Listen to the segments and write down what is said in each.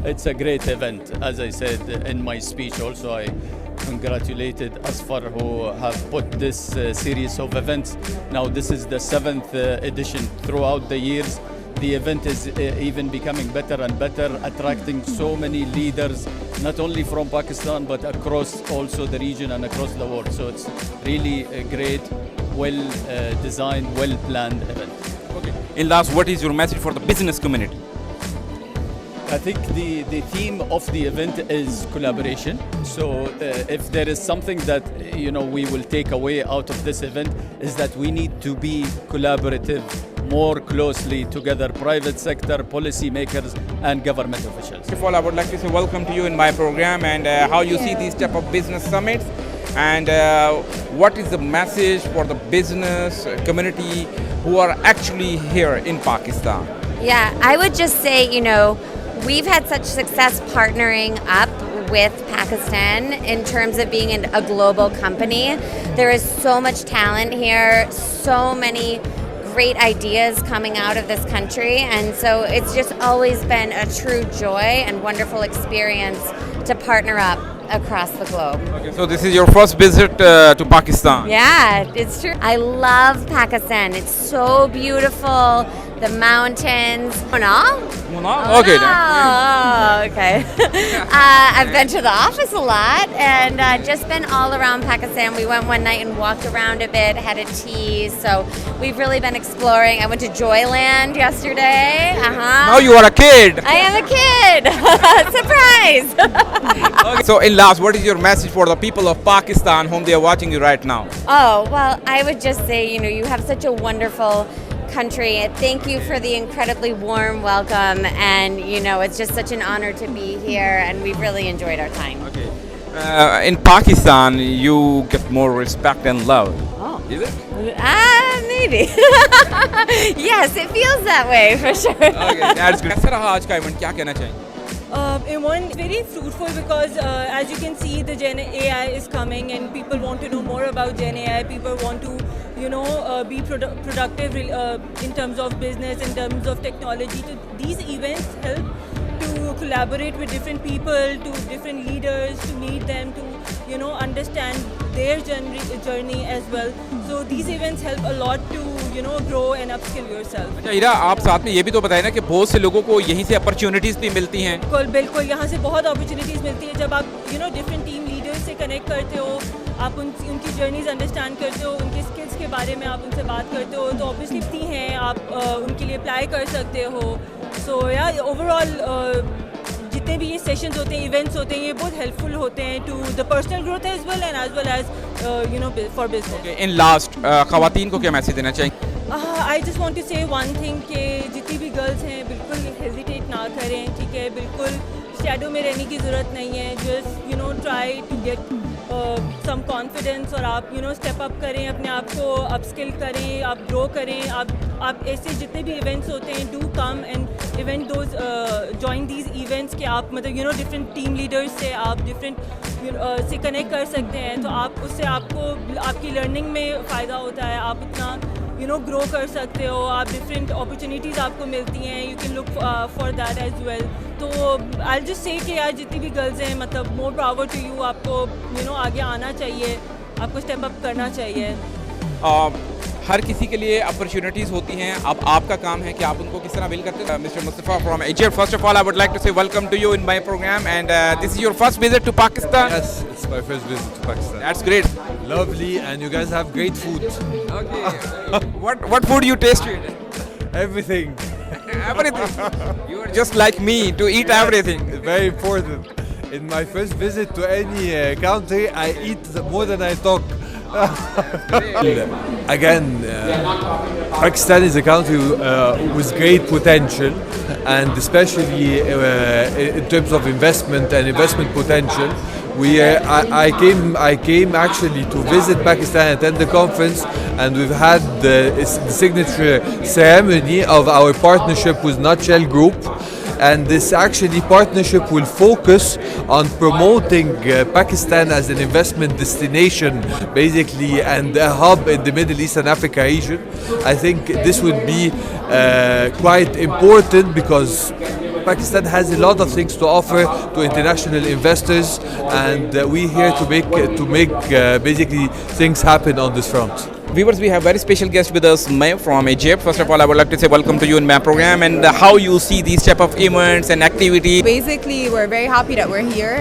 it's a great event. As I said in my speech also, I congratulated Asfar who have put this series of events. Now this is the 7th edition. Throughout the years, the event is even becoming better and better, attracting so many leaders, not only from Pakistan, but across also the region and across the world. So it's really a great, well designed, well planned event. Okay. In last, what is your message for the business community? I think the theme of the event is collaboration. So if there is something that we will take away out of this event is that we need to be collaborative more closely together, private sector, policy makers and government officials. First of all, I would like to say welcome to you in my program and how you see these type of business summits and what is the message for the business community who are actually here in Pakistan? Yeah, I would just say, we've had such success partnering up with Pakistan in terms of being a global company. There is so much talent here, so many great ideas coming out of this country, and so it's just always been a true joy and wonderful experience to partner up across the globe. Okay, so this is your first visit to Pakistan. Yeah, it's true. I love Pakistan. It's so beautiful. The mountains. Munal? Okay. Oh, okay. I've been to the office a lot and just been all around Pakistan. We went one night and walked around a bit, had a tea. So we've really been exploring. I went to Joyland yesterday. Now you are a kid. I am a kid. Surprise. Okay. So in last, what is your message for the people of Pakistan whom they are watching you right now? Oh, well, I would just say, you have such a wonderful country. Thank you for the incredibly warm welcome, and it's just such an honor to be here, and we've really enjoyed our time. Okay. In Pakistan, you get more respect and love. Oh. Is it? Maybe. Yes, it feels that way for sure. Okay, that's good. कैसा रहा आज का event? क्या कहना चाहेंगे? It's very fruitful because as you can see, the Gen AI is coming and people want to know more about Gen AI. People want to be productive in terms of business, in terms of technology. So these events help to collaborate with different people, to different leaders, to meet them, to understand their journey as well. So these events help a lot to grow and upskill yourself. अच्छा हीरा, आप साथ में ये भी तो बताएं ना कि बहुत से लोगों को यहीं से अपॉर्चुनिटीज भी मिलती हैं. बिल्कुल यहाँ से बहुत अपॉर्चुनिटीज़ मिलती है जब आप डिफरेंट टीम लीडर्स से कनेक्ट करते हो, आप उनकी जर्नीज अंडरस्टैंड करते हो, उनके स्किल्स के बारे में आप उनसे बात करते हो, तो ऑब्वियसली हैं आप उनके लिए अप्लाई कर सकते हो. सो या ओवरऑल जितने भी ये सेशंस होते हैं, इवेंट्स होते हैं, ये बहुत हेल्पफुल होते हैं to the personal growth as well as for business. In last खवातीन को क्या मैसेज देना चाहिए? I just want to say one thing कि जितनी भी गर्ल्स हैं बिल्कुल हेजिटेट ना करें, ठीक है, बिल्कुल शैडो में रहने की ज़रूरत नहीं है. Just try to get some confidence और आप स्टेप अप करें, अपने आप को अपस्किल करें, आप ग्रो करें. आप ऐसे जितने भी इवेंट्स होते हैं, do come and event those join these events के आप मतलब डिफरेंट टीम लीडर्स से आप डिफरेंट से कनेक्ट कर सकते हैं. तो आप उससे आपको आपकी लर्निंग में फ़ायदा होता है, आप इतना ग्रो कर सकते हो, आप डिफरेंट अपॉर्चुनिटीज़ आपको मिलती हैं. You can look for that as well. तो आई जस्ट से कि यार जितनी भी गर्ल्स हैं, मतलब मोर पावर टू यू. आपको आगे आना चाहिए, आपको स्टेप अप करना चाहिए. हर किसी के लिए अपॉर्चुनिटीज होती हैं. अब आपका काम है कि आप उनको किस तरह बिल करते हैं. Mister Mustafa from Egypt, first of all I would like to say welcome to you in my program, and this is your first visit to Pakistan. Yes, it's my first visit to Pakistan. That's great. Lovely, and you guys have great food. Okay. What food you tasted? Everything. Everything. You are just like me to eat everything. It's very important. In my first visit to any country, I eat more than I talk. Again, Pakistan is a country with great potential, and especially in terms of investment and investment potential. I came actually to visit Pakistan, attend the conference, and we've had the signature ceremony of our partnership with Nutshell Group. And this actually partnership will focus on promoting Pakistan as an investment destination, basically, and a hub in the Middle East and Africa region. I think this would be quite important because Pakistan has a lot of things to offer to international investors, and we're here to make basically things happen on this front. Viewers, we have very special guest with us, May from Egypt. First of all, I would like to say welcome to you in my program, and how you see these type of events and activity. Basically, we're very happy that we're here.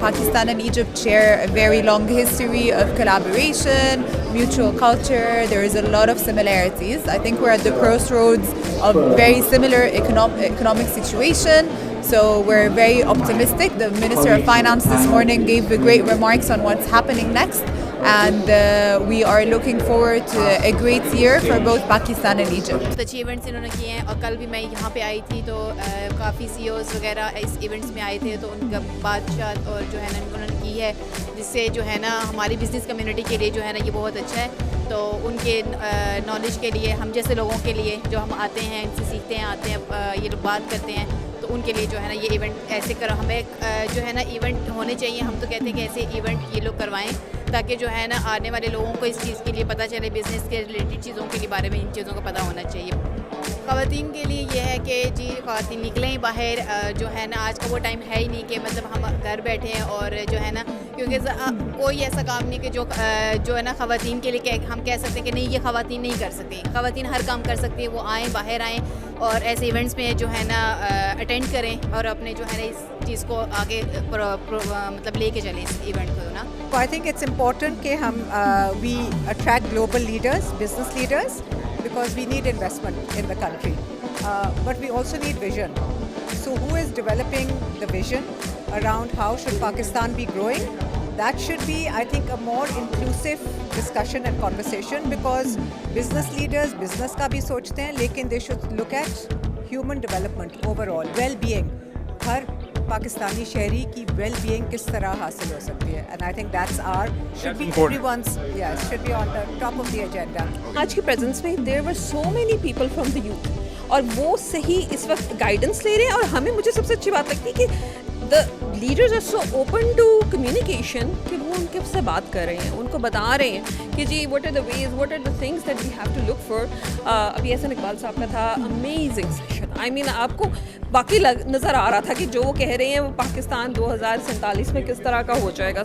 Pakistan and Egypt share a very long history of collaboration, mutual culture. There is a lot of similarities. I think we're at the crossroads of very similar economic situation. So we're very optimistic. The Minister of Finance this morning gave great remarks on what's happening next. And we are looking forward to a great year for both Pakistan and Egypt. अच्छे events इन्होंने किए हैं और कल भी मैं यहाँ पे आई थी तो काफ़ी CEOs वगैरह इस इवेंट्स में आए थे तो उनका बातचीत और जो है ना उन्होंने की है जिससे जो है ना हमारी बिज़नेस कम्युनिटी के लिए जो है ना ये बहुत अच्छा है। तो उनके नॉलेज के लिए हम जैसे लोगों के लिए जो हम आते हैं इनसे सीखते हैं आते हैं ये लोग बात करते हैं तो उनके लिए जो है ना ये इवेंट ऐसे कर हमें जो है ना इवेंट होने चाहिए। हम तो कहते हैं कि ऐसे इवेंट ये लोग करवाएं ताकि जो है ना आने वाले लोगों को इस चीज़ के लिए पता चले, बिज़नेस के रिलेटेड चीज़ों के लिए बारे में इन चीज़ों का पता होना चाहिए। ख़वातीन के लिए ये है कि जी ख़वातीन निकलें बाहर, जो है ना आज का वो टाइम है ही नहीं कि मतलब हम घर बैठे हैं और जो है ना क्योंकि कोई ऐसा काम नहीं कि जो है ना ख़वातीन के लिए हम कह सकते हैं कि नहीं ये ख़वातीन नहीं कर सकती। ख़वातीन हर काम कर सकती है, वो आएँ बाहर आएँ और ऐसे इवेंट्स में जो है ना अटेंड करें और अपने जो है ना इस चीज़ को आगे मतलब लेके चलें इस इवेंट को ना। I think it's important कि हम we attract global leaders, business leaders, because we need investment in the country, but we also need vision. So who is developing the vision around how should Pakistan be growing? That should be, I think, a more inclusive discussion and conversation because business leaders business का भी सोचते हैं, लेकिन they should look at human development overall, well-being. हर पाकिस्तानी शहरी की well-being किस तरह हासिल हो सकती है, and I think that's should be everyone's, yes, should be on the top of the agenda. आज के प्रेजेंस में there were so many people from the youth और वो सही इस वक्त गाइडेंस ले रहे हैं और हमें मुझे सबसे अच्छी बात लगती है कि the leaders are so open to communication कि वो उनके से बात कर रहे हैं, उनको बता रहे हैं कि जी what are the ways, what are the things that we have to look for. अभी एहसान इकबाल साहब का था amazing session. I mean आपको बाकी नज़र आ रहा था कि जो वो कह रहे हैं वो पाकिस्तान 2047 में किस तरह का हो जाएगा.